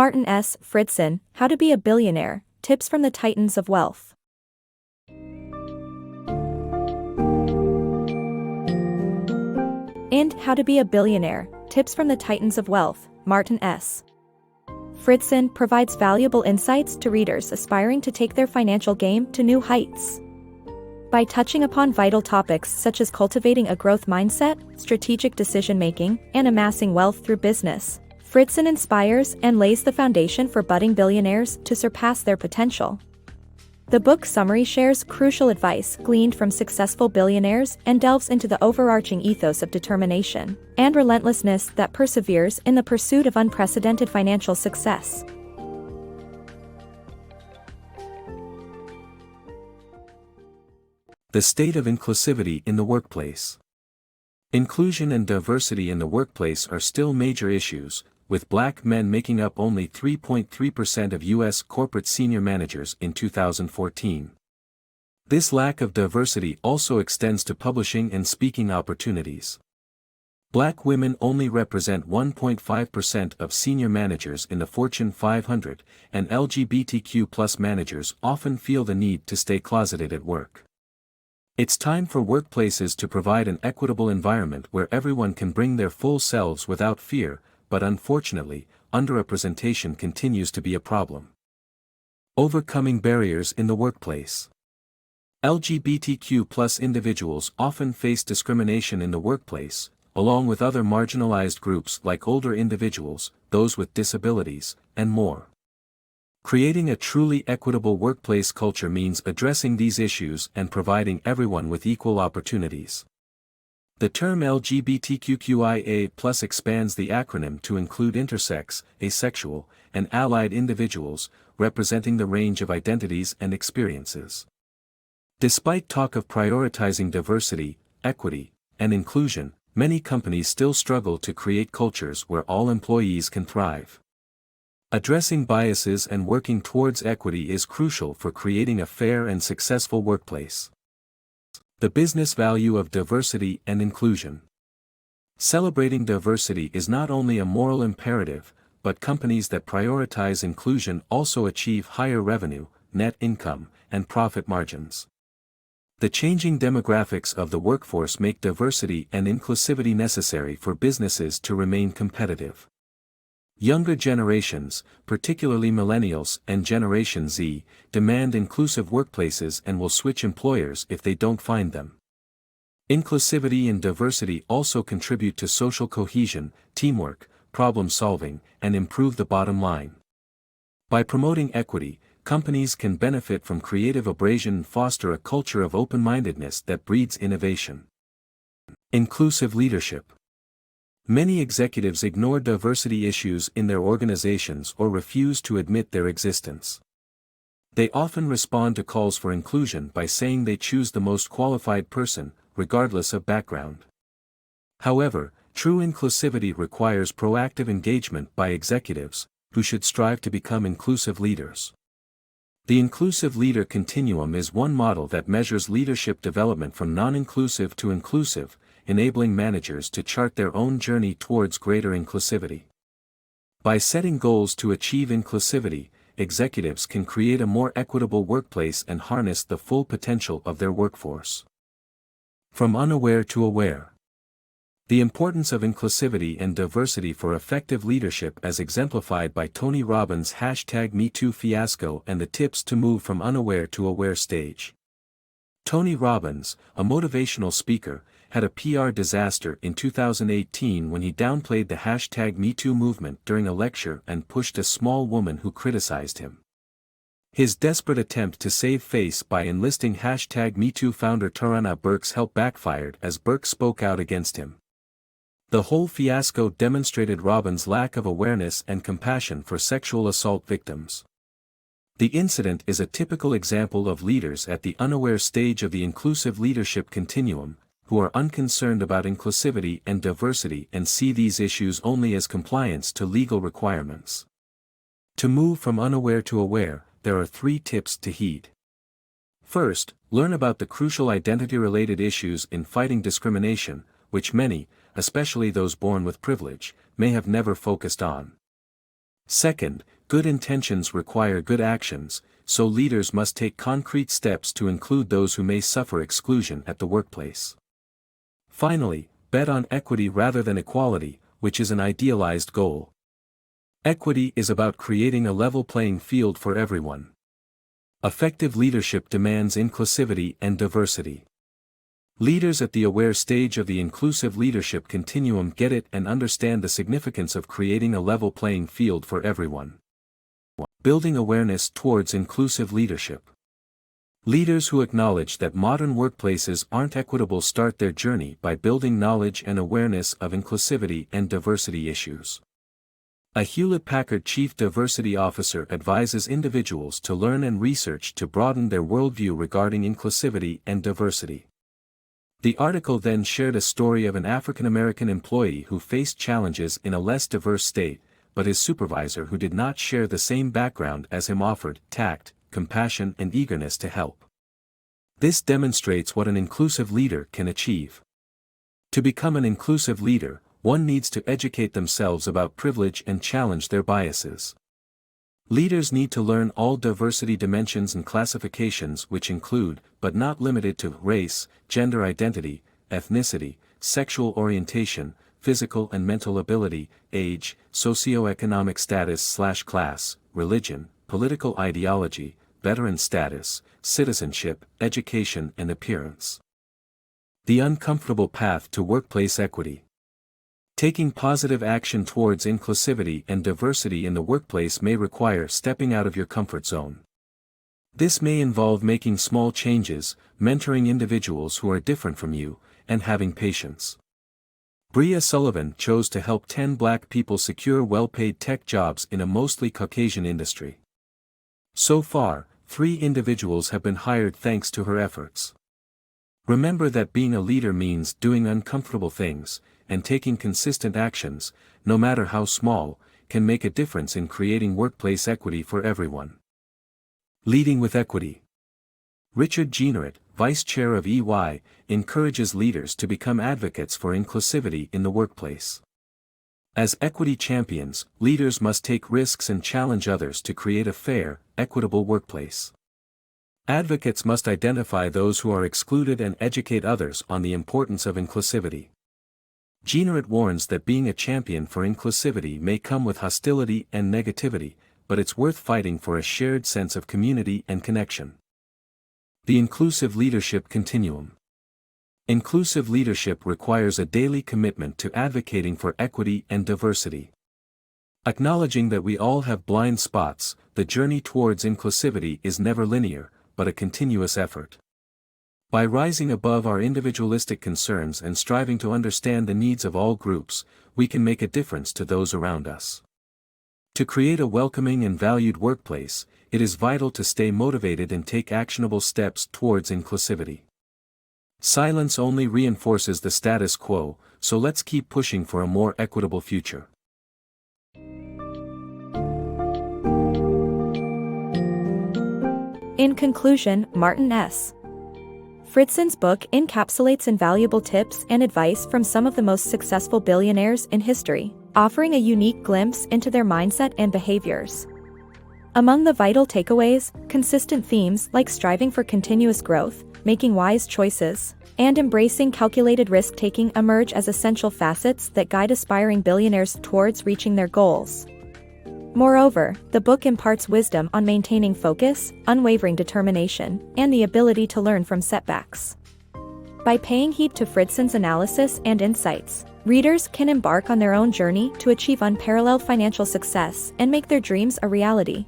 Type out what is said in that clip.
MartinSFridson, How to Be a Billionaire, Tips from the Titans of Wealth. And How to Be a Billionaire, Tips from the Titans of Wealth, MartinSFridson provides valuable insights to readers aspiring to take their financial game to new heights. By touching upon vital topics such as cultivating a growth mindset, strategic decision-making, and amassing wealth through business, Fridson inspires and lays the foundation for budding billionaires to surpass their potential. The book summary shares crucial advice gleaned from successful billionaires and delves into the overarching ethos of determination and relentlessness that perseveres in the pursuit of unprecedented financial success. The state of inclusivity in the workplace. Inclusion and diversity in the workplace are still major issues, with Black men making up only 3.3% of U.S. corporate senior managers in 2014. This lack of diversity also extends to publishing and speaking opportunities. Black women only represent 1.5% of senior managers in the Fortune 500, and LGBTQ+ managers often feel the need to stay closeted at work. It's time for workplaces to provide an equitable environment where everyone can bring their full selves without fear, but unfortunately, underrepresentation continues to be a problem. Overcoming barriers in the workplace. LGBTQ+ individuals often face discrimination in the workplace, along with other marginalized groups like older individuals, those with disabilities, and more. Creating a truly equitable workplace culture means addressing these issues and providing everyone with equal opportunities. The term LGBTQIA+ expands the acronym to include intersex, asexual, and allied individuals, representing the range of identities and experiences. Despite talk of prioritizing diversity, equity, and inclusion, many companies still struggle to create cultures where all employees can thrive. Addressing biases and working towards equity is crucial for creating a fair and successful workplace. The business value of diversity and inclusion. Celebrating diversity is not only a moral imperative, but companies that prioritize inclusion also achieve higher revenue, net income, and profit margins. The changing demographics of the workforce make diversity and inclusivity necessary for businesses to remain competitive. Younger generations, particularly millennials and Generation Z, demand inclusive workplaces and will switch employers if they don't find them. Inclusivity and diversity also contribute to social cohesion, teamwork, problem-solving, and improve the bottom line. By promoting equity, companies can benefit from creative abrasion and foster a culture of open-mindedness that breeds innovation. Inclusive leadership. Many executives ignore diversity issues in their organizations or refuse to admit their existence. They often respond to calls for inclusion by saying they choose the most qualified person, regardless of background. However, true inclusivity requires proactive engagement by executives, who should strive to become inclusive leaders. The Inclusive Leader Continuum is one model that measures leadership development from non-inclusive to inclusive, enabling managers to chart their own journey towards greater inclusivity. By setting goals to achieve inclusivity, executives can create a more equitable workplace and harness the full potential of their workforce. From unaware to aware. The importance of inclusivity and diversity for effective leadership as exemplified by Tony Robbins' #MeToo fiasco and the tips to move from unaware to aware stage. Tony Robbins, a motivational speaker, had a PR disaster in 2018 when he downplayed the #MeToo movement during a lecture and pushed a small woman who criticized him. His desperate attempt to save face by enlisting #MeToo founder Tarana Burke's help backfired as Burke spoke out against him. The whole fiasco demonstrated Robbins' lack of awareness and compassion for sexual assault victims. The incident is a typical example of leaders at the unaware stage of the inclusive leadership continuum, who are unconcerned about inclusivity and diversity and see these issues only as compliance to legal requirements. To move from unaware to aware, there are 3 tips to heed. First, learn about the crucial identity-related issues in fighting discrimination, which many, especially those born with privilege, may have never focused on. Second, good intentions require good actions, so leaders must take concrete steps to include those who may suffer exclusion at the workplace. Finally, bet on equity rather than equality, which is an idealized goal. Equity is about creating a level playing field for everyone. Effective leadership demands inclusivity and diversity. Leaders at the aware stage of the inclusive leadership continuum get it and understand the significance of creating a level playing field for everyone. Building awareness towards inclusive leadership. Leaders who acknowledge that modern workplaces aren't equitable start their journey by building knowledge and awareness of inclusivity and diversity issues. A Hewlett-Packard chief diversity officer advises individuals to learn and research to broaden their worldview regarding inclusivity and diversity. The article then shared a story of an African-American employee who faced challenges in a less diverse state, but his supervisor who did not share the same background as him offered tact, compassion and eagerness to help. This demonstrates what an inclusive leader can achieve. To become an inclusive leader, one needs to educate themselves about privilege and challenge their biases. Leaders need to learn all diversity dimensions and classifications which include, but not limited to, race, gender identity, ethnicity, sexual orientation, physical and mental ability, age, socioeconomic status/class, religion, political ideology, veteran status, citizenship, education and appearance. The uncomfortable path to workplace equity. Taking positive action towards inclusivity and diversity in the workplace may require stepping out of your comfort zone. This may involve making small changes, mentoring individuals who are different from you, and having patience. Bria Sullivan chose to help 10 Black people secure well-paid tech jobs in a mostly Caucasian industry. So far, 3 individuals have been hired thanks to her efforts. Remember that being a leader means doing uncomfortable things, and taking consistent actions, no matter how small, can make a difference in creating workplace equity for everyone. Leading with equity. Richard Jeanneret, Vice Chair of EY, encourages leaders to become advocates for inclusivity in the workplace. As equity champions, leaders must take risks and challenge others to create a fair, equitable workplace. Advocates must identify those who are excluded and educate others on the importance of inclusivity. Jeanneret warns that being a champion for inclusivity may come with hostility and negativity, but it's worth fighting for a shared sense of community and connection. The Inclusive Leadership Continuum. Inclusive leadership requires a daily commitment to advocating for equity and diversity. Acknowledging that we all have blind spots, the journey towards inclusivity is never linear, but a continuous effort. By rising above our individualistic concerns and striving to understand the needs of all groups, we can make a difference to those around us. To create a welcoming and valued workplace, it is vital to stay motivated and take actionable steps towards inclusivity. Silence only reinforces the status quo, so let's keep pushing for a more equitable future. In conclusion, Martin.Sfridson's book encapsulates invaluable tips and advice from some of the most successful billionaires in history, offering a unique glimpse into their mindset and behaviors. Among the vital takeaways, consistent themes like striving for continuous growth, making wise choices, and embracing calculated risk-taking emerge as essential facets that guide aspiring billionaires towards reaching their goals. Moreover, the book imparts wisdom on maintaining focus, unwavering determination, and the ability to learn from setbacks. By paying heed to Fridson's analysis and insights, readers can embark on their own journey to achieve unparalleled financial success and make their dreams a reality.